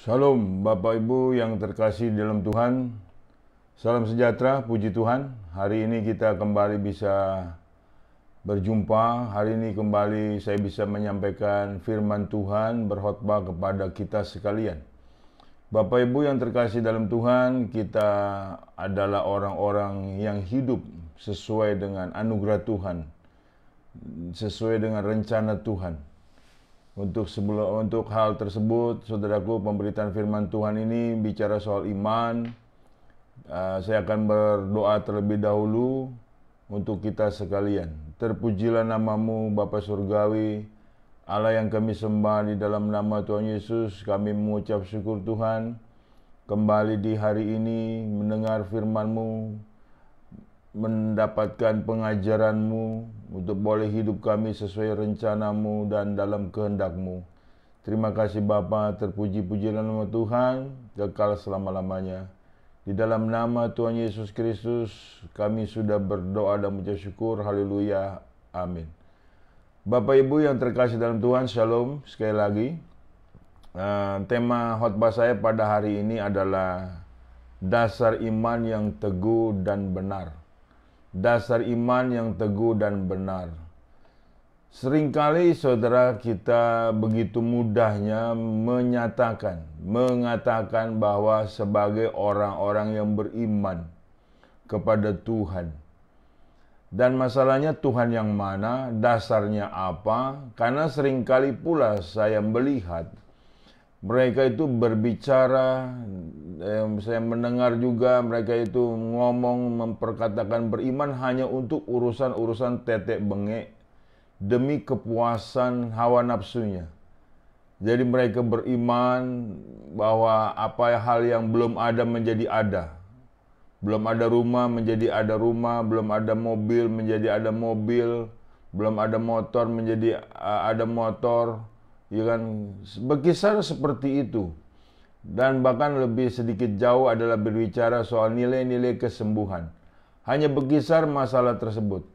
Shalom Bapak Ibu yang terkasih dalam Tuhan. Salam sejahtera, puji Tuhan. Hari ini kita kembali bisa berjumpa. Hari ini kembali saya bisa menyampaikan firman Tuhan, berkhotbah kepada kita sekalian. Bapak Ibu yang terkasih dalam Tuhan, kita adalah orang-orang yang hidup sesuai dengan anugerah Tuhan, sesuai dengan rencana Tuhan. Untuk hal tersebut, saudaraku, pemberitaan firman Tuhan ini bicara soal iman. Saya akan berdoa terlebih dahulu untuk kita sekalian. Terpujilah namamu Bapa Surgawi, Allah yang kami sembah. Di dalam nama Tuhan Yesus kami mengucap syukur Tuhan, kembali di hari ini mendengar firman-Mu, mendapatkan pengajaran-Mu, untuk boleh hidup kami sesuai rencana-Mu dan dalam kehendak-Mu. Terima kasih Bapa, terpuji-pujilah nama Tuhan, kekal selama-lamanya. Di dalam nama Tuhan Yesus Kristus, kami sudah berdoa dan mengucap syukur, haleluya, amin. Bapak Ibu yang terkasih dalam Tuhan, shalom sekali lagi. Tema khotbah saya pada hari ini adalah dasar iman yang teguh dan benar. Dasar iman yang teguh dan benar. Seringkali saudara kita begitu mudahnya mengatakan bahwa sebagai orang-orang yang beriman kepada Tuhan. Dan masalahnya Tuhan yang mana, dasarnya apa? Karena seringkali pula saya melihat mereka itu berbicara, saya mendengar juga mereka itu ngomong, memperkatakan beriman hanya untuk urusan-urusan tetek bengek demi kepuasan hawa nafsunya. Jadi mereka beriman bahwa apa hal yang belum ada menjadi ada. Belum ada rumah menjadi ada rumah, belum ada mobil menjadi ada mobil, belum ada motor menjadi ada motor. Ya kan, berkisar seperti itu. Dan bahkan lebih sedikit jauh adalah berbicara soal nilai-nilai kesembuhan. Hanya berkisar masalah tersebut.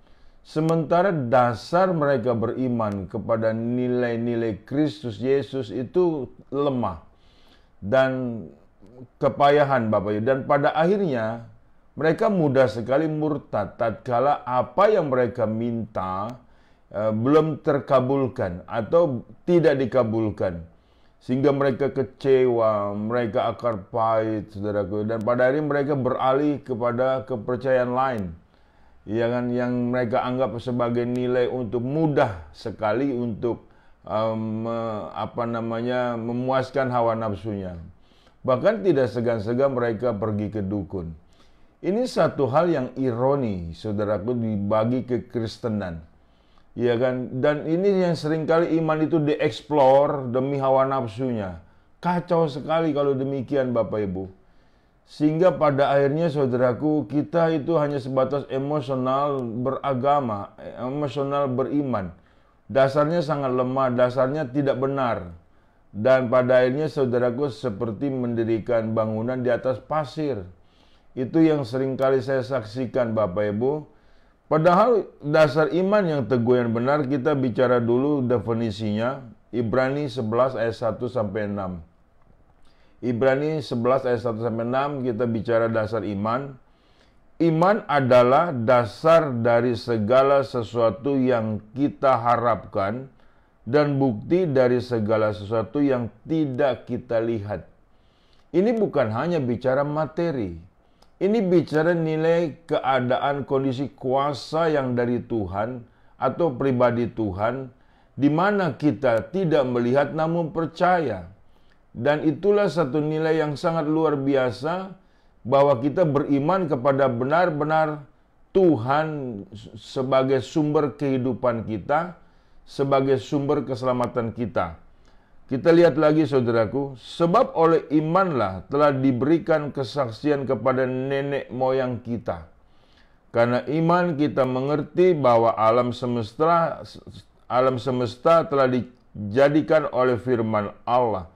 Sementara dasar mereka beriman kepada nilai-nilai Kristus Yesus itu lemah dan kepayahan Bapak Ibu. Dan pada akhirnya mereka mudah sekali murtad tatkala apa yang mereka minta belum terkabulkan atau tidak dikabulkan, sehingga mereka kecewa, mereka akar pahit, saudaraku, dan pada akhirnya mereka beralih kepada kepercayaan lain, ya kan, yang mereka anggap sebagai nilai untuk mudah sekali untuk memuaskan hawa nafsunya. Bahkan tidak segan-segan mereka pergi ke dukun. Ini satu hal yang ironi, saudaraku, dibagi kekristenan. Ya kan, dan ini yang seringkali iman itu dieksplor demi hawa nafsunya. Kacau sekali kalau demikian Bapak Ibu. Sehingga pada akhirnya saudaraku, kita itu hanya sebatas emosional beragama, emosional beriman. Dasarnya sangat lemah, dasarnya tidak benar. Dan pada akhirnya saudaraku seperti mendirikan bangunan di atas pasir. Itu yang seringkali saya saksikan Bapak Ibu. Padahal dasar iman yang teguh yang benar, kita bicara dulu definisinya. Ibrani 11 ayat 1 sampai 6. Ibrani 11 ayat 1 sampai 6 kita bicara dasar iman. Iman adalah dasar dari segala sesuatu yang kita harapkan dan bukti dari segala sesuatu yang tidak kita lihat. Ini bukan hanya bicara materi. Ini bicara nilai keadaan kondisi kuasa yang dari Tuhan atau pribadi Tuhan, di mana kita tidak melihat namun percaya. Dan itulah satu nilai yang sangat luar biasa, bahwa kita beriman kepada benar-benar Tuhan sebagai sumber kehidupan kita, sebagai sumber keselamatan kita. Kita lihat lagi saudaraku, sebab oleh imanlah telah diberikan kesaksian kepada nenek moyang kita. Karena iman kita mengerti bahwa alam semesta telah dijadikan oleh firman Allah.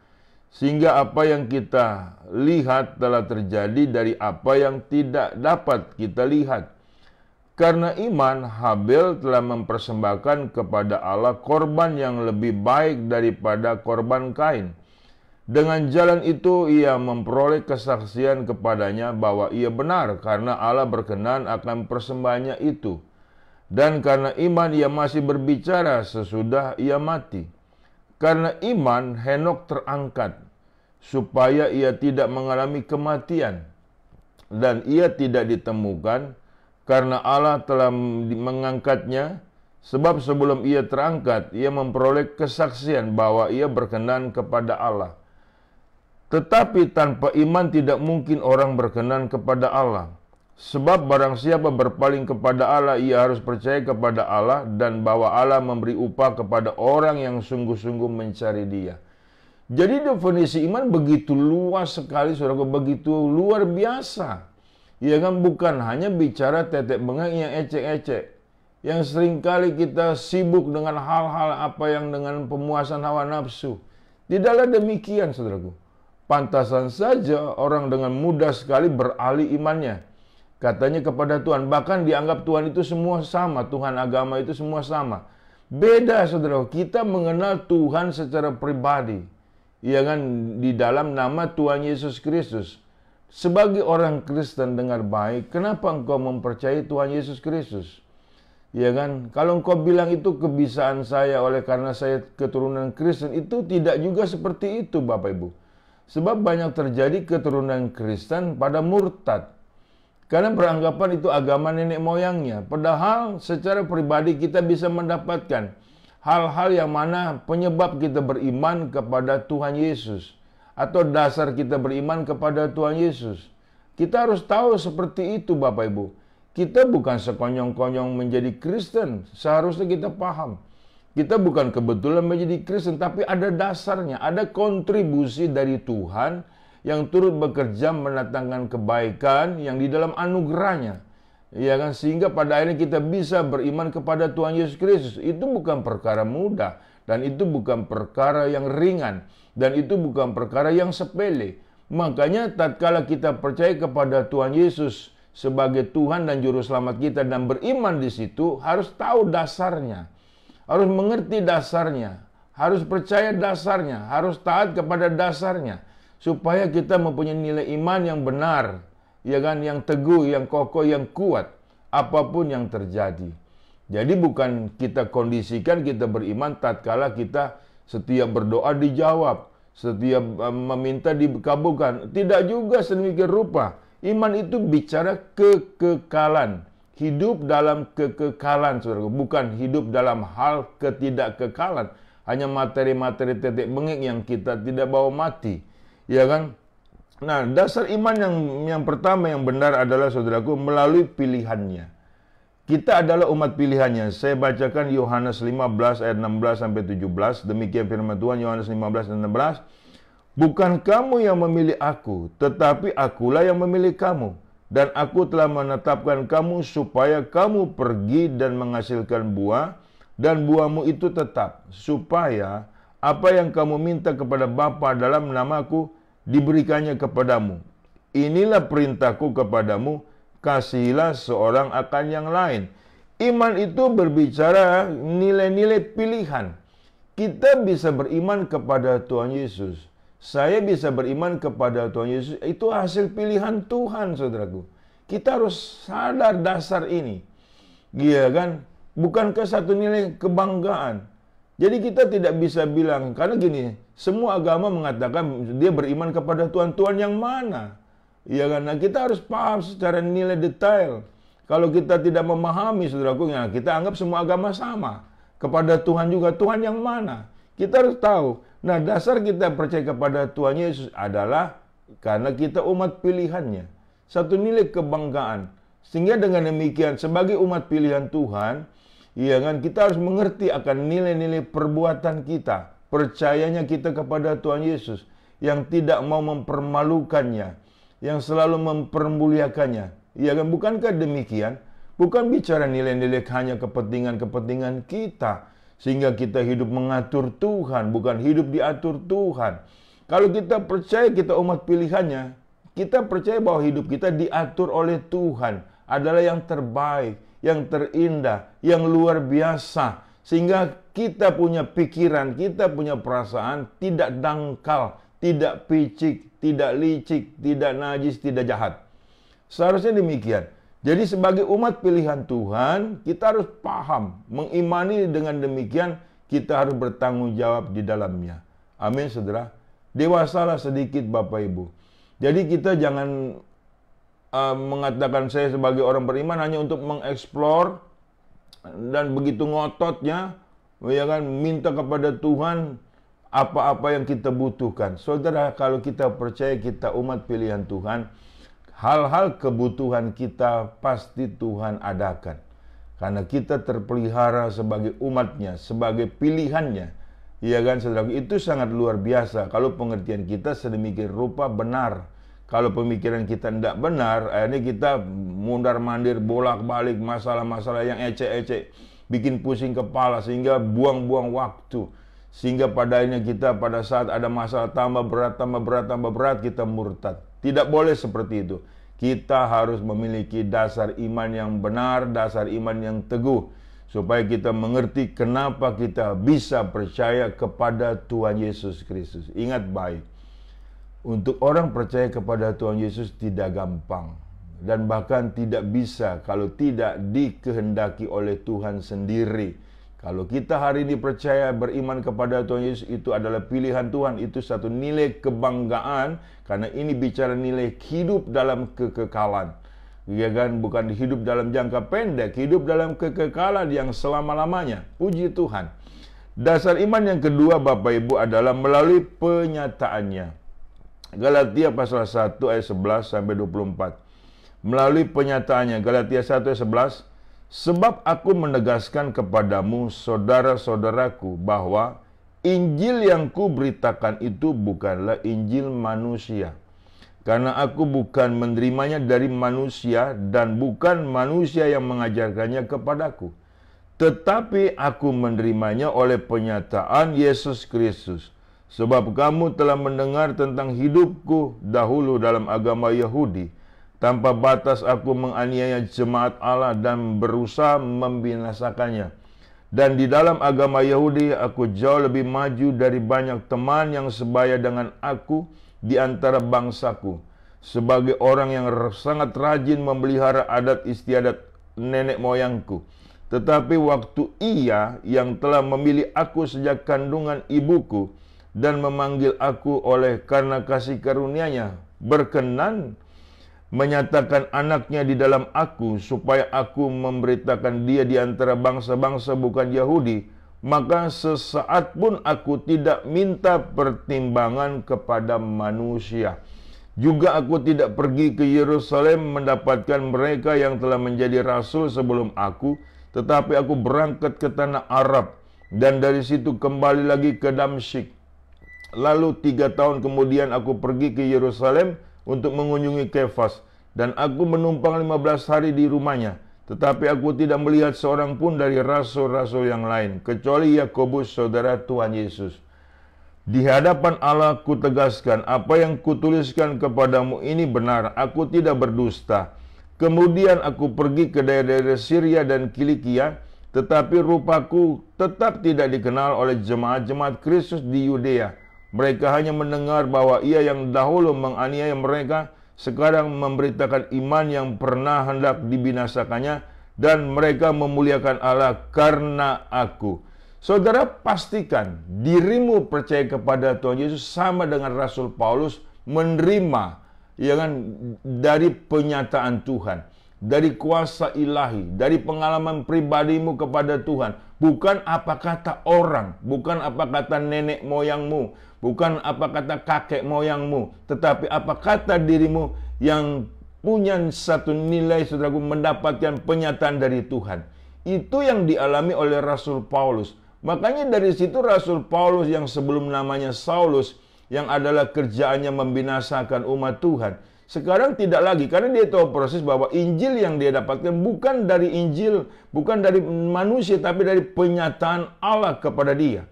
Sehingga apa yang kita lihat telah terjadi dari apa yang tidak dapat kita lihat. Karena iman, Habel telah mempersembahkan kepada Allah korban yang lebih baik daripada korban Kain. Dengan jalan itu ia memperoleh kesaksian kepadanya bahwa ia benar karena Allah berkenan akan persembahannya itu. Dan karena iman ia masih berbicara sesudah ia mati. Karena iman Henokh terangkat supaya ia tidak mengalami kematian. Dan ia tidak ditemukan karena Allah telah mengangkatnya. Sebab sebelum ia terangkat, ia memperoleh kesaksian bahwa ia berkenan kepada Allah. Tetapi tanpa iman tidak mungkin orang berkenan kepada Allah. Sebab barang siapa berpaling kepada Allah, ia harus percaya kepada Allah dan bahwa Allah memberi upah kepada orang yang sungguh-sungguh mencari Dia. Jadi definisi iman begitu luas sekali, saudara, begitu luar biasa. Ya kan, bukan hanya bicara tetek bengek yang ecek-ecek, yang seringkali kita sibuk dengan hal-hal apa yang dengan pemuasan hawa nafsu. Tidaklah demikian, saudaraku. Pantasan saja orang dengan mudah sekali beralih imannya. Katanya kepada Tuhan, bahkan dianggap Tuhan itu semua sama, Tuhan agama itu semua sama. Beda, saudara, kita mengenal Tuhan secara pribadi. Ya kan, di dalam nama Tuhan Yesus Kristus. Sebagai orang Kristen, dengar baik, kenapa engkau mempercayai Tuhan Yesus Kristus? Ya kan, kalau engkau bilang itu kebisaan saya oleh karena saya keturunan Kristen, itu tidak juga seperti itu, Bapak Ibu. Sebab banyak terjadi keturunan Kristen pada murtad. Karena beranggapan itu agama nenek moyangnya. Padahal secara pribadi kita bisa mendapatkan hal-hal yang mana penyebab kita beriman kepada Tuhan Yesus. Atau dasar kita beriman kepada Tuhan Yesus. Kita harus tahu seperti itu, Bapak Ibu. Kita bukan sekonyong-konyong menjadi Kristen. Seharusnya kita paham. Kita bukan kebetulan menjadi Kristen, tapi ada dasarnya, ada kontribusi dari Tuhan yang turut bekerja mendatangkan kebaikan yang di dalam anugerahnya. Ya kan, sehingga pada akhirnya kita bisa beriman kepada Tuhan Yesus Kristus. Itu bukan perkara mudah, dan itu bukan perkara yang ringan, dan itu bukan perkara yang sepele. Makanya tatkala kita percaya kepada Tuhan Yesus sebagai Tuhan dan Juru Selamat kita dan beriman di situ, harus tahu dasarnya. Harus mengerti dasarnya, harus percaya dasarnya, harus taat kepada dasarnya, supaya kita mempunyai nilai iman yang benar, ya kan, yang teguh, yang kokoh, yang kuat, apapun yang terjadi. Jadi bukan kita kondisikan kita beriman tatkala kita setiap berdoa dijawab, setiap meminta dikabulkan. Tidak juga sedemikian rupa. Iman itu bicara kekekalan. Hidup dalam kekekalan, saudara, bukan hidup dalam hal ketidakkekalan. Hanya materi-materi tetek bengek yang kita tidak bawa mati, ya kan? Nah, dasar iman yang pertama yang benar adalah, saudaraku, melalui pilihannya. Kita adalah umat pilihannya. Saya bacakan Yohanes 15 ayat 16 sampai 17. Demikian firman Tuhan, Yohanes 15 dan 16. Bukan kamu yang memilih aku, tetapi akulah yang memilih kamu. Dan aku telah menetapkan kamu supaya kamu pergi dan menghasilkan buah, dan buahmu itu tetap, supaya apa yang kamu minta kepada Bapa dalam namaku diberikannya kepadamu. Inilah perintahku kepadamu, kasihilah seorang akan yang lain. Iman itu berbicara nilai-nilai pilihan. Kita bisa beriman kepada Tuhan Yesus. Saya bisa beriman kepada Tuhan Yesus, itu hasil pilihan Tuhan, saudaraku. Kita harus sadar dasar ini. Iya kan? Bukankah satu nilai kebanggaan? Jadi kita tidak bisa bilang, karena gini, semua agama mengatakan dia beriman kepada Tuhan. Tuhan yang mana? Iya kan? Nah, kita harus paham secara nilai detail. Kalau kita tidak memahami, saudaraku, ya, kita anggap semua agama sama. Kepada Tuhan juga, Tuhan yang mana? Kita harus tahu. Nah, dasar kita percaya kepada Tuhan Yesus adalah karena kita umat pilihannya. Satu nilai kebanggaan. Sehingga dengan demikian, sebagai umat pilihan Tuhan, ya kan, kita harus mengerti akan nilai-nilai perbuatan kita. Percayanya kita kepada Tuhan Yesus. Yang tidak mau mempermalukannya. Yang selalu mempermuliakannya. Ya kan, bukankah demikian? Bukan bicara nilai-nilai hanya kepentingan-kepentingan kita. Sehingga kita hidup mengatur Tuhan, bukan hidup diatur Tuhan. Kalau kita percaya kita umat pilihannya, kita percaya bahwa hidup kita diatur oleh Tuhan. Adalah yang terbaik, yang terindah, yang luar biasa. Sehingga kita punya pikiran, kita punya perasaan tidak dangkal, tidak picik, tidak licik, tidak najis, tidak jahat. Seharusnya demikian. Jadi sebagai umat pilihan Tuhan, kita harus paham, mengimani dengan demikian, kita harus bertanggung jawab di dalamnya. Amin, saudara. Dewasalah sedikit Bapak Ibu. Jadi kita jangan mengatakan saya sebagai orang beriman hanya untuk mengeksplor dan begitu ngototnya, ya kan, minta kepada Tuhan apa-apa yang kita butuhkan. Saudara, kalau kita percaya kita umat pilihan Tuhan, hal-hal kebutuhan kita pasti Tuhan adakan. Karena kita terpelihara sebagai umatnya, sebagai pilihannya. Ya kan, saudara, itu sangat luar biasa. Kalau pengertian kita sedemikian rupa benar. Kalau pemikiran kita tidak benar, akhirnya kita mundar-mandir, bolak-balik masalah-masalah yang ecek-ecek, bikin pusing kepala sehingga buang-buang waktu. Sehingga pada akhirnya kita pada saat ada masalah tambah berat, kita murtad. Tidak boleh seperti itu. Kita harus memiliki dasar iman yang benar, dasar iman yang teguh. Supaya kita mengerti kenapa kita bisa percaya kepada Tuhan Yesus Kristus. Ingat baik, untuk orang percaya kepada Tuhan Yesus tidak gampang. Dan bahkan tidak bisa kalau tidak dikehendaki oleh Tuhan sendiri. Kalau kita hari ini percaya beriman kepada Tuhan Yesus, itu adalah pilihan Tuhan. Itu satu nilai kebanggaan, karena ini bicara nilai hidup dalam kekekalan. Ya kan, bukan hidup dalam jangka pendek, hidup dalam kekekalan yang selama-lamanya. Puji Tuhan. Dasar iman yang kedua Bapak Ibu adalah melalui penyataannya. Galatia pasal 1 ayat 11 sampai 24. Melalui penyataannya, Galatia 1 ayat 11, sebab aku menegaskan kepadamu, saudara-saudaraku, bahwa Injil yang kuberitakan itu bukanlah Injil manusia. Karena aku bukan menerimanya dari manusia dan bukan manusia yang mengajarkannya kepadaku. Tetapi aku menerimanya oleh penyataan Yesus Kristus. Sebab kamu telah mendengar tentang hidupku dahulu dalam agama Yahudi. Tanpa batas aku menganiaya jemaat Allah dan berusaha membinasakannya. Dan di dalam agama Yahudi aku jauh lebih maju dari banyak teman yang sebaya dengan aku di antara bangsaku. Sebagai orang yang sangat rajin memelihara adat istiadat nenek moyangku. Tetapi waktu Ia yang telah memilih aku sejak kandungan ibuku dan memanggil aku oleh karena kasih karunia-Nya berkenan menyatakan anaknya di dalam aku, supaya aku memberitakan dia di antara bangsa-bangsa bukan Yahudi, maka sesaat pun aku tidak minta pertimbangan kepada manusia. Juga aku tidak pergi ke Yerusalem mendapatkan mereka yang telah menjadi rasul sebelum aku, tetapi aku berangkat ke tanah Arab, dan dari situ kembali lagi ke Damsyik. Lalu 3 tahun kemudian aku pergi ke Yerusalem untuk mengunjungi Kefas, dan aku menumpang 15 hari di rumahnya. Tetapi aku tidak melihat seorang pun dari rasul-rasul yang lain, kecuali Yakobus, saudara Tuhan Yesus. Di hadapan Allah kutegaskan, apa yang kutuliskan kepadamu ini benar, aku tidak berdusta. Kemudian aku pergi ke daerah-daerah Syria dan Kilikia, tetapi rupaku tetap tidak dikenal oleh jemaat-jemaat Kristus di Yudea. Mereka hanya mendengar bahwa Ia yang dahulu menganiaya mereka, sekarang memberitakan iman yang pernah hendak dibinasakannya, dan mereka memuliakan Allah karena aku. Saudara, pastikan dirimu percaya kepada Tuhan Yesus sama dengan Rasul Paulus menerima, ya kan, dari penyataan Tuhan, dari kuasa ilahi, dari pengalaman pribadimu kepada Tuhan. Bukan apa kata orang, bukan apa kata nenek moyangmu, bukan apa kata kakek moyangmu, tetapi apa kata dirimu yang punya satu nilai, saudaraku, mendapatkan penyataan dari Tuhan. Itu yang dialami oleh Rasul Paulus. Makanya dari situ Rasul Paulus yang sebelum namanya Saulus, yang adalah kerjaannya membinasakan umat Tuhan, sekarang tidak lagi, karena dia tahu proses bahwa Injil yang dia dapatkan bukan dari Injil, bukan dari manusia, tapi dari penyataan Allah kepada dia.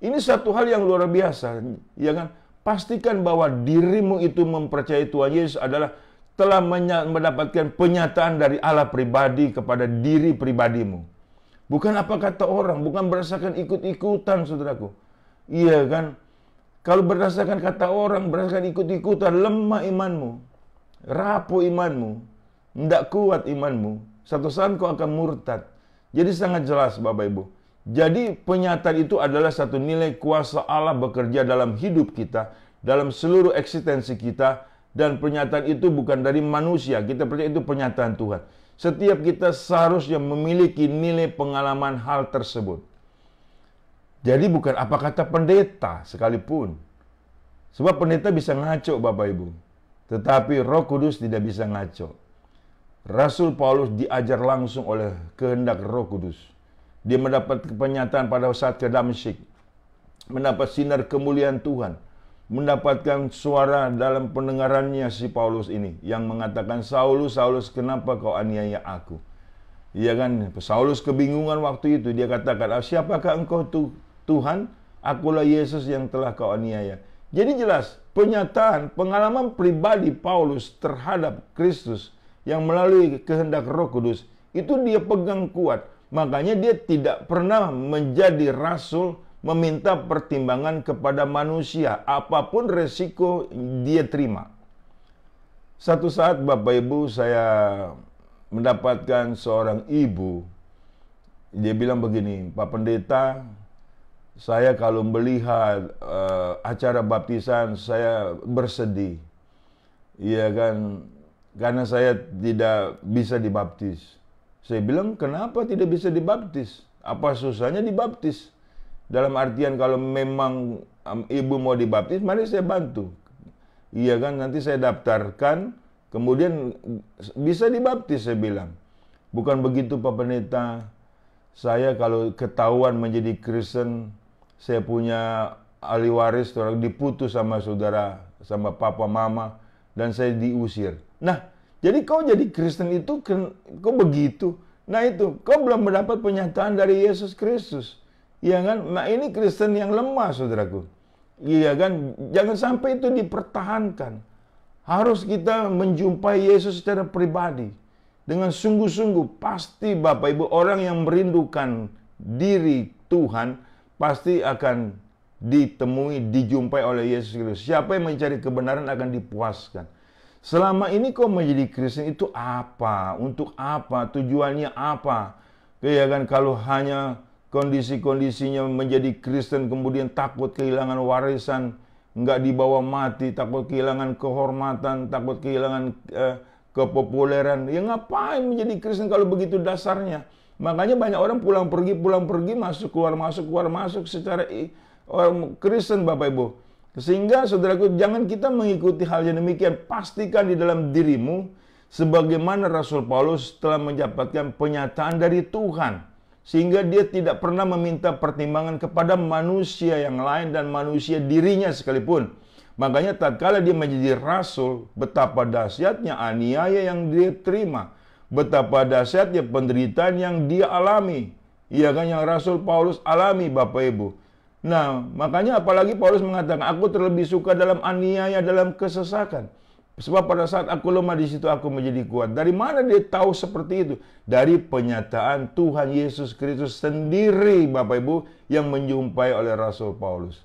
Ini satu hal yang luar biasa, ya kan? Pastikan bahwa dirimu itu mempercayai Tuhan Yesus adalah telah mendapatkan penyataan dari Allah pribadi kepada diri pribadimu. Bukan apa kata orang, bukan berdasarkan ikut-ikutan, saudaraku. Iya kan? Kalau berdasarkan kata orang, berdasarkan ikut-ikutan, lemah imanmu, rapuh imanmu, tidak kuat imanmu, satu saat kau akan murtad. Jadi sangat jelas Bapak Ibu. Jadi penyataan itu adalah satu nilai kuasa Allah bekerja dalam hidup kita, dalam seluruh eksistensi kita, dan pernyataan itu bukan dari manusia. Kita percaya itu pernyataan Tuhan. Setiap kita seharusnya memiliki nilai pengalaman hal tersebut. Jadi bukan apa kata pendeta sekalipun. Sebab pendeta bisa ngaco Bapak Ibu. Tetapi Roh Kudus tidak bisa ngaco. Rasul Paulus diajar langsung oleh kehendak Roh Kudus. Dia mendapat penyataan pada saat ke Damsyik. Mendapat sinar kemuliaan Tuhan. Mendapatkan suara dalam pendengarannya si Paulus ini. Yang mengatakan, Saulus, Saulus, kenapa kau aniaya aku? Iya kan? Saulus kebingungan waktu itu. Dia katakan, siapakah engkau Tuhan? Akulah Yesus yang telah kau aniaya. Jadi jelas, penyataan, pengalaman pribadi Paulus terhadap Kristus yang melalui kehendak Roh Kudus, itu dia pegang kuat. Makanya dia tidak pernah menjadi rasul meminta pertimbangan kepada manusia. Apapun resiko dia terima. Satu saat Bapak Ibu saya mendapatkan seorang ibu. Dia bilang begini, Pak Pendeta, saya kalau melihat acara baptisan saya bersedih. Iya kan, karena saya tidak bisa dibaptis. Saya bilang, kenapa tidak bisa dibaptis? Apa susahnya dibaptis? Dalam artian kalau memang ibu mau dibaptis, mari saya bantu. Iya kan, nanti saya daftarkan, kemudian bisa dibaptis, saya bilang. Bukan begitu Pak Pendeta, saya kalau ketahuan menjadi Kristen, saya punya ahli waris, diputus sama saudara, sama papa mama, dan saya diusir. Nah, jadi kau jadi Kristen itu, kau begitu. Nah itu, kau belum mendapat penyataan dari Yesus Kristus. Iya kan? Nah ini Kristen yang lemah, saudaraku. Iya kan? Jangan sampai itu dipertahankan. Harus kita menjumpai Yesus secara pribadi. Dengan sungguh-sungguh, pasti Bapak Ibu, orang yang merindukan diri Tuhan, pasti akan ditemui, dijumpai oleh Yesus Kristus. Siapa yang mencari kebenaran akan dipuaskan. Selama ini kau menjadi Kristen itu apa? Untuk apa? Tujuannya apa? Ya kan, kalau hanya kondisi-kondisinya menjadi Kristen kemudian takut kehilangan warisan, nggak dibawa mati, takut kehilangan kehormatan, takut kehilangan kepopuleran. Ya ngapain menjadi Kristen kalau begitu dasarnya? Makanya banyak orang pulang pergi, masuk keluar masuk secara orang Kristen Bapak Ibu. Sehingga saudaraku, jangan kita mengikuti hal yang demikian. Pastikan di dalam dirimu, sebagaimana Rasul Paulus telah mendapatkan penyataan dari Tuhan. Sehingga dia tidak pernah meminta pertimbangan kepada manusia yang lain dan manusia dirinya sekalipun. Makanya tatkala dia menjadi rasul, betapa dahsyatnya aniaya yang dia terima. Betapa dahsyatnya penderitaan yang dia alami. Iya kan, yang Rasul Paulus alami Bapak Ibu. Nah, makanya apalagi Paulus mengatakan, aku terlebih suka dalam aniaya, dalam kesesakan. Sebab pada saat aku lemah, di situ aku menjadi kuat. Dari mana dia tahu seperti itu? Dari penyataan Tuhan Yesus Kristus sendiri, Bapak Ibu, yang menjumpai oleh Rasul Paulus.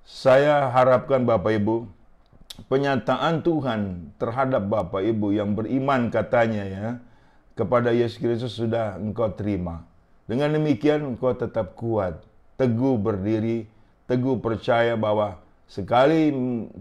Saya harapkan Bapak Ibu, penyataan Tuhan terhadap Bapak Ibu yang beriman katanya ya, kepada Yesus Kristus sudah engkau terima. Dengan demikian engkau tetap kuat, teguh berdiri, teguh percaya bahwa sekali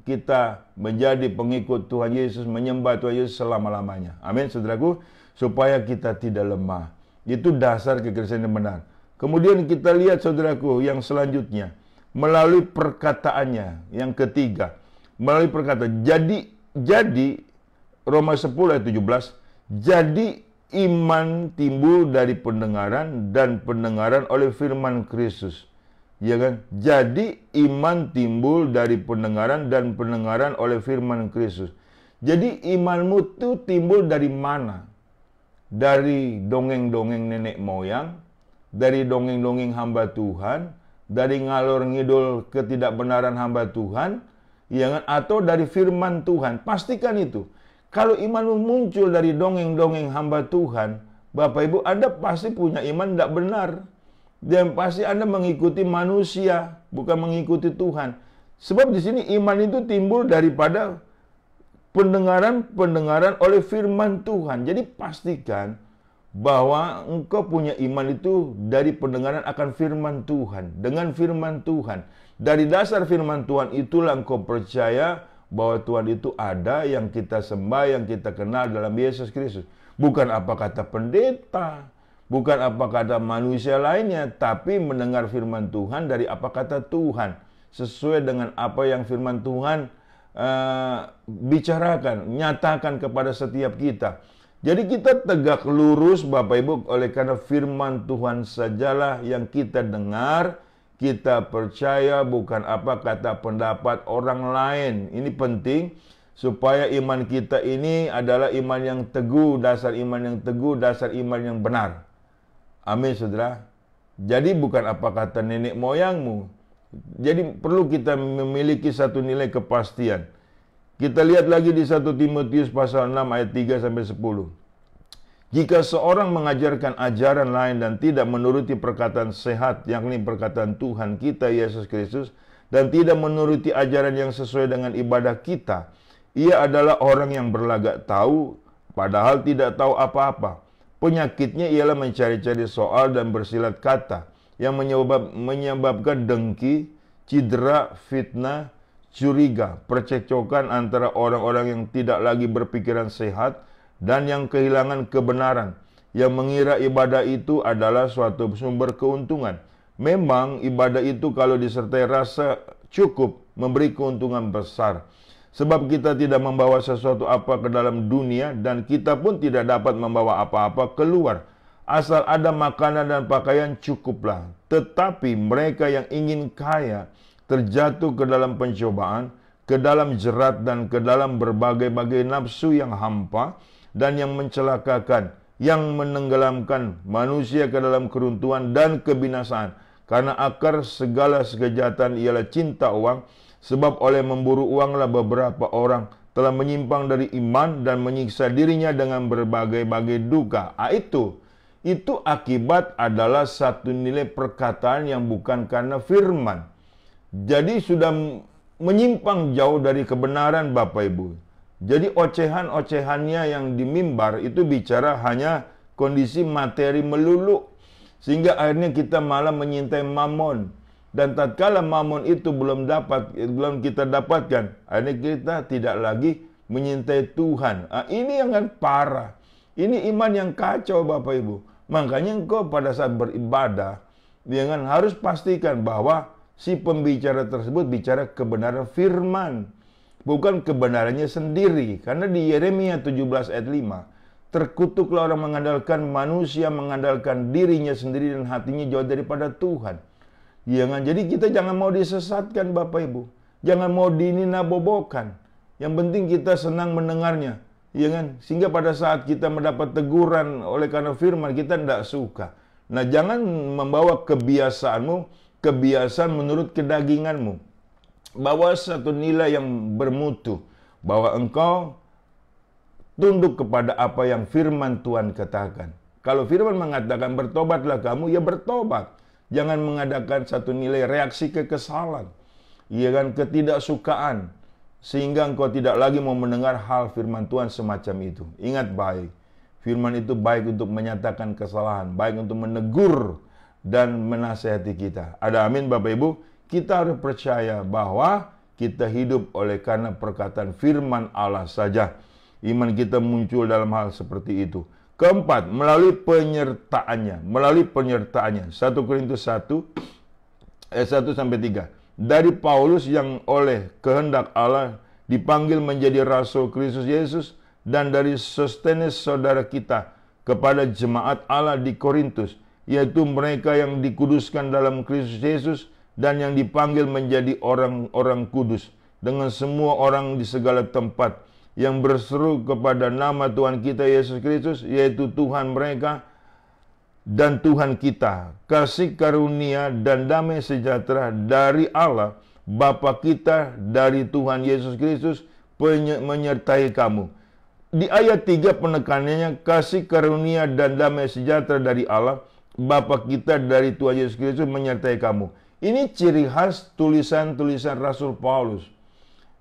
kita menjadi pengikut Tuhan Yesus, menyembah Tuhan Yesus selama-lamanya. Amin, saudaraku, supaya kita tidak lemah. Itu dasar kekristenan yang benar. Kemudian kita lihat, saudaraku, yang selanjutnya. Melalui perkataannya, yang ketiga. Melalui perkataan. Jadi, Roma 10 ayat 17, jadi iman timbul dari pendengaran dan pendengaran oleh firman Kristus. Ya kan? Jadi iman timbul dari pendengaran dan pendengaran oleh firman Kristus. Jadi imanmu itu timbul dari mana? Dari dongeng-dongeng nenek moyang, dari dongeng-dongeng hamba Tuhan, dari ngalor ngidul ketidakbenaran hamba Tuhan, ya kan? Atau dari firman Tuhan. Pastikan itu. Kalau imanmu muncul dari dongeng-dongeng hamba Tuhan, Bapak Ibu, Anda pasti punya iman tidak benar. Dan pasti Anda mengikuti manusia, bukan mengikuti Tuhan. Sebab di sini iman itu timbul daripada pendengaran oleh firman Tuhan. Jadi pastikan bahwa engkau punya iman itu dari pendengaran akan firman Tuhan. Dengan firman Tuhan. Dari dasar firman Tuhan itulah engkau percaya bahwa Tuhan itu ada, yang kita sembah, yang kita kenal dalam Yesus Kristus. Bukan apa kata pendeta, bukan apa kata manusia lainnya, tapi mendengar firman Tuhan dari apa kata Tuhan. Sesuai dengan apa yang firman Tuhan bicarakan, nyatakan kepada setiap kita. Jadi kita tegak lurus Bapak Ibu oleh karena firman Tuhan sajalah yang kita dengar, kita percaya, bukan apa kata pendapat orang lain. Ini penting supaya iman kita ini adalah iman yang teguh, dasar iman yang teguh, dasar iman yang benar. Amin, saudara. Jadi bukan apa kata nenek moyangmu. Jadi perlu kita memiliki satu nilai kepastian. Kita lihat lagi di 1 Timotius pasal 6 ayat 3 sampai 10. Jika seorang mengajarkan ajaran lain dan tidak menuruti perkataan sehat, yakni perkataan Tuhan kita Yesus Kristus, dan tidak menuruti ajaran yang sesuai dengan ibadah kita, ia adalah orang yang berlagak tahu, padahal tidak tahu apa-apa. Penyakitnya ialah mencari-cari soal dan bersilat kata, yang menyebabkan dengki, cedera, fitnah, curiga, percekcokan antara orang-orang yang tidak lagi berpikiran sehat, dan yang kehilangan kebenaran, yang mengira ibadah itu adalah suatu sumber keuntungan. Memang ibadah itu kalau disertai rasa cukup memberi keuntungan besar. Sebab kita tidak membawa sesuatu apa ke dalam dunia, dan kita pun tidak dapat membawa apa-apa keluar. Asal ada makanan dan pakaian cukuplah. Tetapi mereka yang ingin kaya terjatuh ke dalam pencobaan, ke dalam jerat, dan ke dalam berbagai-bagai nafsu yang hampa dan yang mencelakakan, yang menenggelamkan manusia ke dalam keruntuhan dan kebinasaan. Karena akar segala kejahatan ialah cinta uang, sebab oleh memburu uanglah beberapa orang telah menyimpang dari iman dan menyiksa dirinya dengan berbagai-bagai duka. Itu akibat adalah satu nilai perkataan yang bukan karena firman. Jadi sudah menyimpang jauh dari kebenaran Bapak Ibu. Jadi ocehan-ocehannya yang di mimbar itu bicara hanya kondisi materi melulu. Sehingga akhirnya kita malah menyintai mamon. Dan tatkala mamon itu belum kita dapatkan, akhirnya kita tidak lagi menyintai Tuhan. Ini yang kan parah. Ini iman yang kacau Bapak Ibu. Makanya engkau pada saat beribadah, jangan harus pastikan bahwa si pembicara tersebut bicara kebenaran firman, bukan kebenarannya sendiri. Karena di Yeremia 17 ayat 5, terkutuklah orang mengandalkan manusia, mengandalkan dirinya sendiri dan hatinya jauh daripada Tuhan. Jadi kita jangan mau disesatkan Bapak Ibu. Jangan mau dininabobokan. Yang penting kita senang mendengarnya. Sehingga pada saat kita mendapat teguran oleh karena firman, kita tidak suka. Nah, jangan membawa kebiasaan menurut kedaginganmu. Bawa satu nilai yang bermutu, bahwa engkau tunduk kepada apa yang firman Tuhan katakan. Kalau firman mengatakan bertobatlah kamu, ya bertobat. Jangan mengadakan satu nilai reaksi kekesalan, ketidaksukaan, sehingga engkau tidak lagi mau mendengar hal firman Tuhan semacam itu. Ingat baik, firman itu baik untuk menyatakan kesalahan, baik untuk menegur dan menasihati kita. Ada amin Bapak Ibu? Kita harus percaya bahwa kita hidup oleh karena perkataan firman Allah saja. Iman kita muncul dalam hal seperti itu. Keempat, melalui penyertaannya. 1 Korintus 1 ayat 1 sampai 3. Dari Paulus yang oleh kehendak Allah dipanggil menjadi rasul Kristus Yesus, dan dari Sostenes saudara kita kepada jemaat Allah di Korintus, yaitu mereka yang dikuduskan dalam Kristus Yesus dan yang dipanggil menjadi orang-orang kudus, dengan semua orang di segala tempat yang berseru kepada nama Tuhan kita Yesus Kristus, yaitu Tuhan mereka dan Tuhan kita. Kasih karunia dan damai sejahtera dari Allah Bapa kita, dari Tuhan Yesus Kristus menyertai kamu. Di ayat 3 penekanannya, kasih karunia dan damai sejahtera dari Allah Bapa kita, dari Tuhan Yesus Kristus menyertai kamu. Ini ciri khas tulisan-tulisan Rasul Paulus.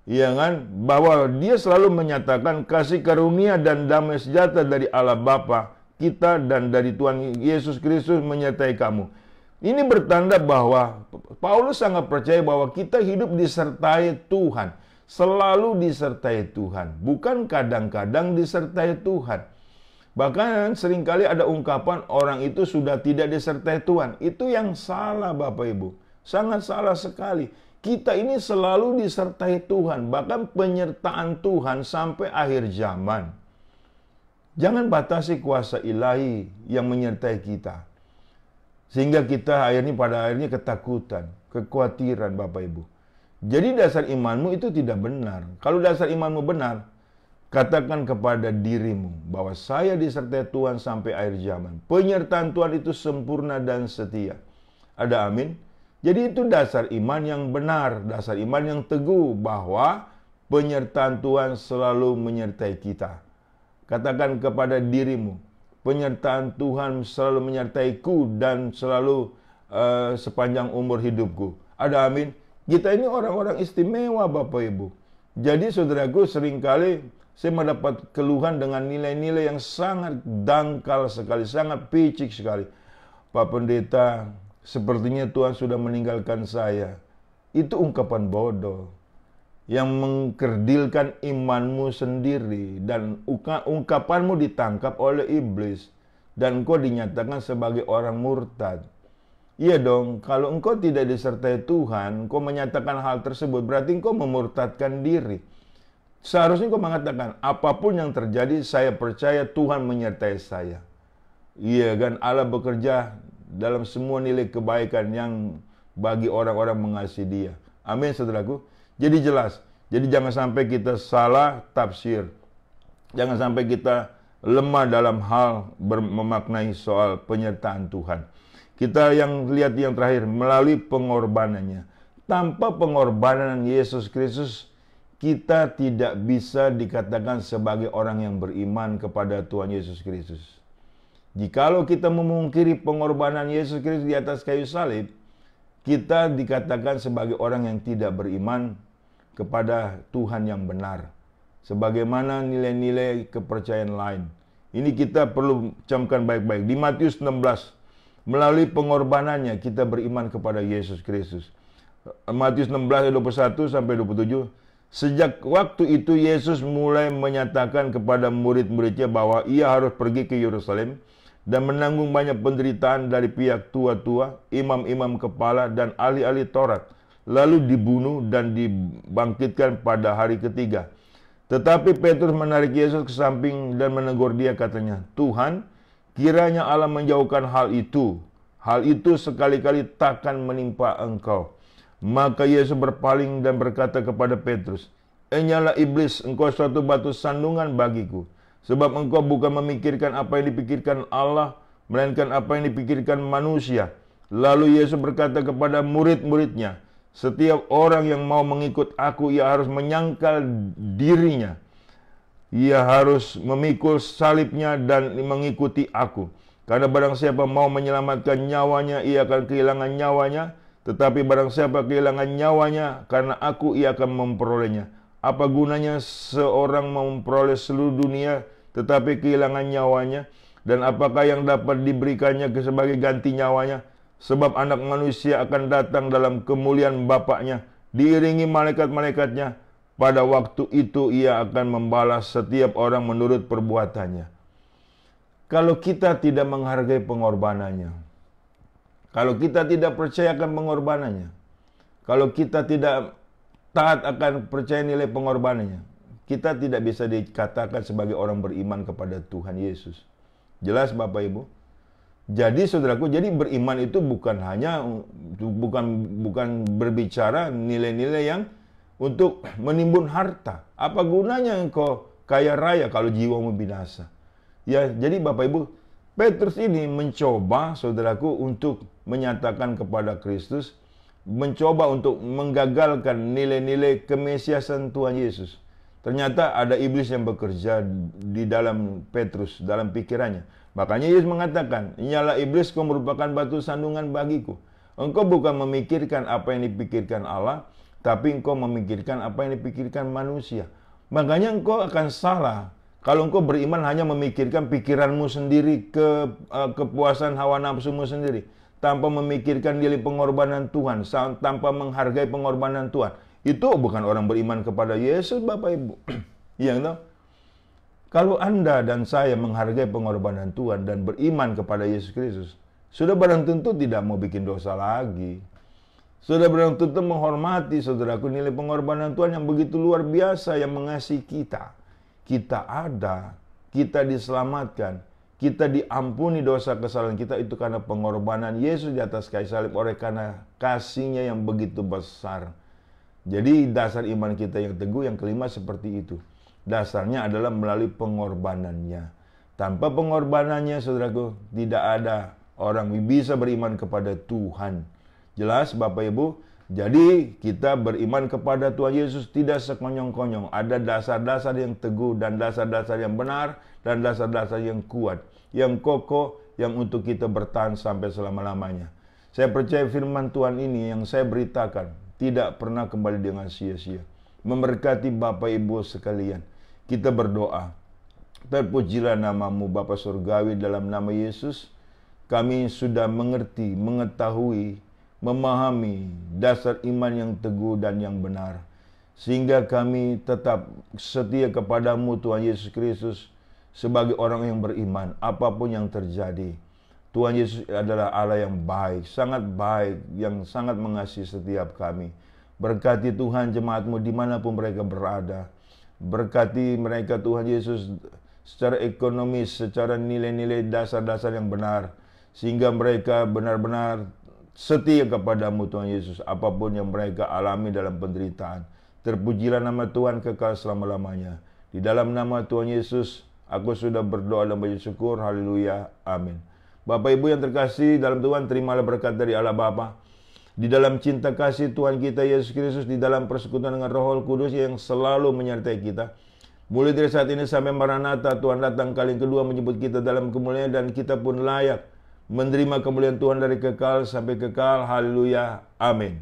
Ya kan? Bahwa dia selalu menyatakan kasih karunia dan damai sejahtera dari Allah Bapa kita dan dari Tuhan Yesus Kristus menyertai kamu. Ini bertanda bahwa Paulus sangat percaya bahwa kita hidup disertai Tuhan. Selalu disertai Tuhan. Bukan kadang-kadang disertai Tuhan. Bahkan seringkali ada ungkapan orang itu sudah tidak disertai Tuhan. Itu yang salah Bapak Ibu. Sangat salah sekali. Kita ini selalu disertai Tuhan. Bahkan penyertaan Tuhan sampai akhir zaman. Jangan batasi kuasa ilahi yang menyertai kita. Sehingga kita pada akhirnya ketakutan, kekhawatiran Bapak Ibu. Jadi dasar imanmu itu tidak benar. Kalau dasar imanmu benar, katakan kepada dirimu bahwa saya disertai Tuhan sampai akhir zaman. Penyertaan Tuhan itu sempurna dan setia. Ada amin? Jadi itu dasar iman yang benar, dasar iman yang teguh bahwa penyertaan Tuhan selalu menyertai kita. Katakan kepada dirimu, penyertaan Tuhan selalu menyertaiku dan selalu sepanjang umur hidupku. Ada amin? Kita ini orang-orang istimewa Bapak Ibu. Jadi saudaraku, seringkali saya mendapat keluhan dengan nilai-nilai yang sangat dangkal sekali, sangat picik sekali. Pak Pendeta, sepertinya Tuhan sudah meninggalkan saya. Itu ungkapan bodoh yang mengkerdilkan imanmu sendiri, dan ungkapanmu ditangkap oleh iblis dan engkau dinyatakan sebagai orang murtad. Iya dong, kalau engkau tidak disertai Tuhan, engkau menyatakan hal tersebut, berarti engkau memurtadkan diri. Seharusnya engkau mengatakan, apapun yang terjadi, saya percaya Tuhan menyertai saya. Iya kan, Allah bekerja dalam semua nilai kebaikan yang bagi orang-orang mengasihi Dia. Amin, saudaraku. Jadi jelas. Jadi jangan sampai kita salah tafsir. Jangan sampai kita lemah dalam hal memaknai soal penyertaan Tuhan. Kita yang lihat yang terakhir, melalui pengorbanannya. Tanpa pengorbanan Yesus Kristus, kita tidak bisa dikatakan sebagai orang yang beriman kepada Tuhan Yesus Kristus. Jikalau kita memungkiri pengorbanan Yesus Kristus di atas kayu salib, kita dikatakan sebagai orang yang tidak beriman kepada Tuhan yang benar. Sebagaimana nilai-nilai kepercayaan lain. Ini kita perlu camkan baik-baik. Di Matius 16, melalui pengorbanannya kita beriman kepada Yesus Kristus. Matius 16 ayat 21 sampai 27. Sejak waktu itu Yesus mulai menyatakan kepada murid-muridnya bahwa ia harus pergi ke Yerusalem dan menanggung banyak penderitaan dari pihak tua-tua, imam-imam kepala dan ahli-ahli Taurat, lalu dibunuh dan dibangkitkan pada hari ketiga. Tetapi Petrus menarik Yesus ke samping dan menegur dia, katanya, Tuhan, kiranya Allah menjauhkan hal itu. Hal itu sekali-kali takkan menimpa engkau. Maka Yesus berpaling dan berkata kepada Petrus, Enyalah iblis, engkau suatu batu sandungan bagiku. Sebab engkau bukan memikirkan apa yang dipikirkan Allah, melainkan apa yang dipikirkan manusia. Lalu Yesus berkata kepada murid-muridnya, setiap orang yang mau mengikut aku, ia harus menyangkal dirinya. Ia harus memikul salibnya dan mengikuti aku. Karena barang siapa mau menyelamatkan nyawanya, ia akan kehilangan nyawanya. Tetapi barang siapa kehilangan nyawanya, karena aku, ia akan memperolehnya. Apa gunanya seorang memperoleh seluruh dunia, tetapi kehilangan nyawanya? Dan apakah yang dapat diberikannya sebagai ganti nyawanya? Sebab anak manusia akan datang dalam kemuliaan Bapaknya, diiringi malaikat-malaikatnya. Pada waktu itu ia akan membalas setiap orang menurut perbuatannya. Kalau kita tidak menghargai pengorbanannya, kalau kita tidak percaya akan pengorbanannya, kalau kita tidak taat akan percaya nilai pengorbanannya, kita tidak bisa dikatakan sebagai orang beriman kepada Tuhan Yesus. Jelas Bapak Ibu? Jadi saudaraku, jadi beriman itu bukan hanya bukan berbicara nilai-nilai yang untuk menimbun harta. Apa gunanya engkau kaya raya kalau jiwamu binasa? Ya, jadi Bapak Ibu, Petrus ini mencoba saudaraku untuk menyatakan kepada Kristus, mencoba untuk menggagalkan nilai-nilai kemesiasan Tuhan Yesus. Ternyata ada iblis yang bekerja di dalam Petrus, dalam pikirannya. Makanya Yesus mengatakan, Inyalah iblis, kau merupakan batu sandungan bagiku. Engkau bukan memikirkan apa yang dipikirkan Allah, tapi engkau memikirkan apa yang dipikirkan manusia. Makanya engkau akan salah kalau engkau beriman hanya memikirkan pikiranmu sendiri, kepuasan hawa nafsumu sendiri, tanpa memikirkan nilai pengorbanan Tuhan, tanpa menghargai pengorbanan Tuhan. Itu bukan orang beriman kepada Yesus, Bapak Ibu. Iya, tahu? Kalau Anda dan saya menghargai pengorbanan Tuhan dan beriman kepada Yesus Kristus, sudah barang tentu tidak mau bikin dosa lagi. Sudah barang tentu menghormati, saudaraku, nilai pengorbanan Tuhan yang begitu luar biasa yang mengasihi kita. Kita ada, kita diselamatkan, kita diampuni dosa kesalahan kita itu karena pengorbanan Yesus di atas kayu salib, oleh karena kasih-Nya yang begitu besar. Jadi dasar iman kita yang teguh yang kelima seperti itu. Dasarnya adalah melalui pengorbanannya. Tanpa pengorbanannya, saudaraku, tidak ada orang bisa beriman kepada Tuhan. Jelas, Bapak Ibu? Jadi kita beriman kepada Tuhan Yesus tidak sekonyong-konyong. Ada dasar-dasar yang teguh dan dasar-dasar yang benar dan dasar-dasar yang kuat, yang kokoh, yang untuk kita bertahan sampai selama-lamanya. Saya percaya firman Tuhan ini yang saya beritakan tidak pernah kembali dengan sia-sia. Memberkati Bapak Ibu sekalian. Kita berdoa. Terpujilah nama-Mu Bapa Surgawi, dalam nama Yesus. Kami sudah mengerti, mengetahui, memahami dasar iman yang teguh dan yang benar. Sehingga kami tetap setia kepada-Mu Tuhan Yesus Kristus sebagai orang yang beriman apapun yang terjadi. Tuhan Yesus adalah Allah yang baik, yang sangat mengasihi setiap kami. Berkati Tuhan jemaat-Mu dimanapun mereka berada. Berkati mereka Tuhan Yesus secara ekonomis, secara nilai-nilai dasar-dasar yang benar. Sehingga mereka benar-benar setia kepada-Mu Tuhan Yesus, apapun yang mereka alami dalam penderitaan. Terpujilah nama Tuhan kekal selama-lamanya. Di dalam nama Tuhan Yesus, aku sudah berdoa dan bersyukur. Haleluya. Amin. Bapak Ibu yang terkasih dalam Tuhan, terimalah berkat dari Allah Bapa. Di dalam cinta kasih Tuhan kita Yesus Kristus, di dalam persekutuan dengan Roh Kudus yang selalu menyertai kita. Mulai dari saat ini sampai Maranatha, Tuhan datang kali yang kedua menjemput kita dalam kemuliaan, dan kita pun layak menerima kemuliaan Tuhan dari kekal sampai kekal. Haleluya. Amin.